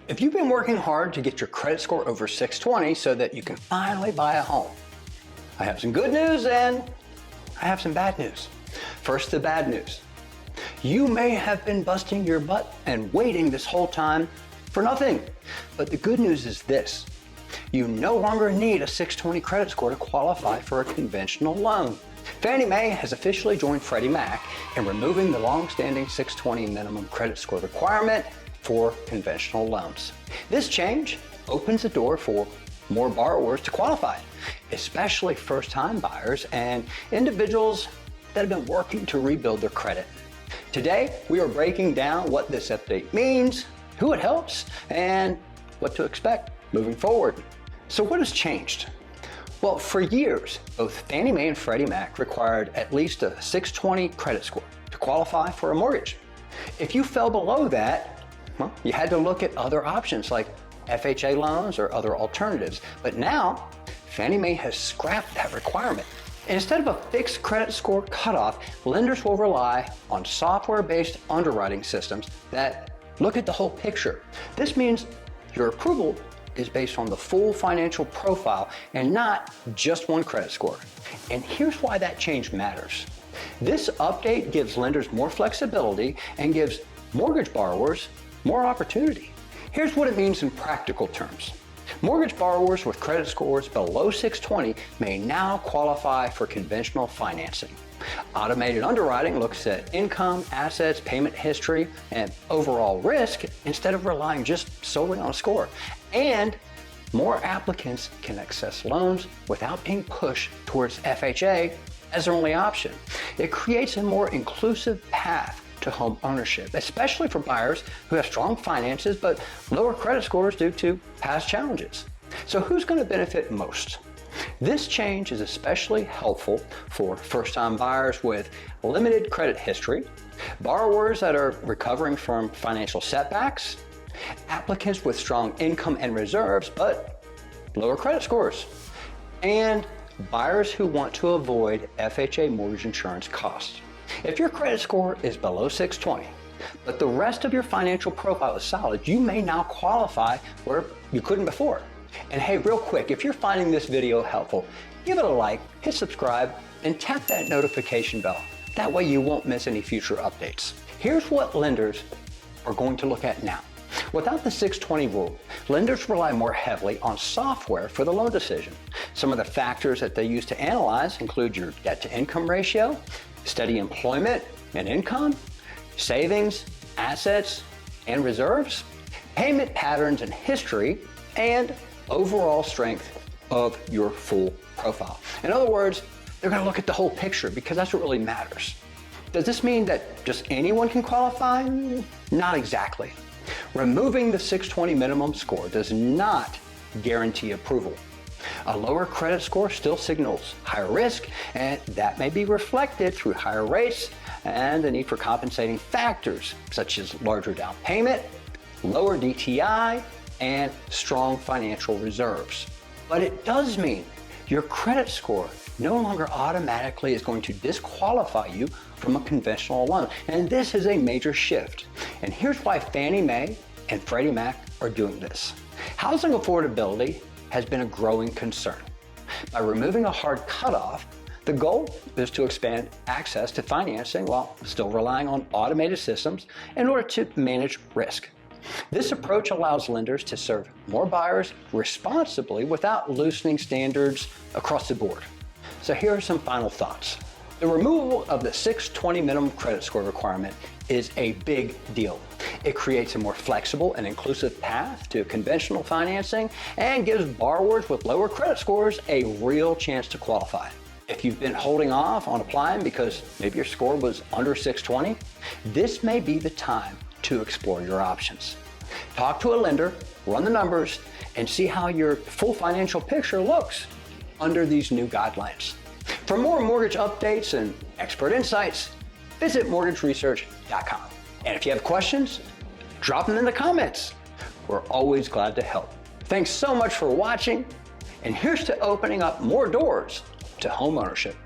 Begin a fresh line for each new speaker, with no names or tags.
If you've been working hard to get your credit score over 620 so that you can finally buy a home, I have some good news and I have some bad news. First, the bad news. You may have been busting your butt and waiting this whole time for nothing. But the good news is this. You no longer need a 620 credit score to qualify for a conventional loan. Fannie Mae has officially joined Freddie Mac in removing the long-standing 620 minimum credit score requirement for conventional loans. This change opens the door for more borrowers to qualify, especially first-time buyers and individuals that have been working to rebuild their credit. Today, we are breaking down what this update means, who it helps, and what to expect moving forward. So what has changed? Well, for years, both Fannie Mae and Freddie Mac required at least a 620 credit score to qualify for a mortgage. If you fell below that, well, you had to look at other options like FHA loans or other alternatives. But now, Fannie Mae has scrapped that requirement. Instead of a fixed credit score cutoff, lenders will rely on software-based underwriting systems that look at the whole picture. This means your approval is based on the full financial profile and not just one credit score. And here's why that change matters. This update gives lenders more flexibility and gives mortgage borrowers more opportunity. Here's what it means in practical terms. Mortgage borrowers with credit scores below 620 may now qualify for conventional financing. Automated underwriting looks at income, assets, payment history, and overall risk instead of relying just solely on a score. And more applicants can access loans without being pushed towards FHA as their only option. It creates a more inclusive path to home ownership, especially for buyers who have strong finances but lower credit scores due to past challenges. So who's going to benefit most? This change is especially helpful for first-time buyers with limited credit history, borrowers that are recovering from financial setbacks, applicants with strong income and reserves but lower credit scores, and buyers who want to avoid FHA mortgage insurance costs. If your credit score is below 620, but the rest of your financial profile is solid, you may now qualify where you couldn't before. And hey, real quick, if you're finding this video helpful, give it a like, hit subscribe, and tap that notification bell. That way you won't miss any future updates. Here's what lenders are going to look at now. Without the 620 rule, lenders rely more heavily on software for the loan decision. Some of the factors that they use to analyze include your debt-to-income ratio, steady employment and income, savings, assets, and reserves, payment patterns and history, and overall strength of your full profile. In other words, they're going to look at the whole picture because that's what really matters. Does this mean that just anyone can qualify? Not exactly. Removing the 620 minimum score does not guarantee approval. A lower credit score still signals higher risk, and that may be reflected through higher rates and the need for compensating factors such as larger down payment, lower DTI, and strong financial reserves. But it does mean your credit score no longer automatically is going to disqualify you from a conventional loan. And this is a major shift. And here's why Fannie Mae and Freddie Mac are doing this. Housing affordability has been a growing concern. By removing a hard cutoff, the goal is to expand access to financing while still relying on automated systems in order to manage risk. This approach allows lenders to serve more buyers responsibly without loosening standards across the board. So here are some final thoughts. The removal of the 620 minimum credit score requirement is a big deal. It creates a more flexible and inclusive path to conventional financing and gives borrowers with lower credit scores a real chance to qualify. If you've been holding off on applying because maybe your score was under 620, this may be the time to explore your options. Talk to a lender, run the numbers, and see how your full financial picture looks under these new guidelines. For more mortgage updates and expert insights, visit mortgageresearch.com. And if you have questions, drop them in the comments. We're always glad to help. Thanks so much for watching, and here's to opening up more doors to home ownership.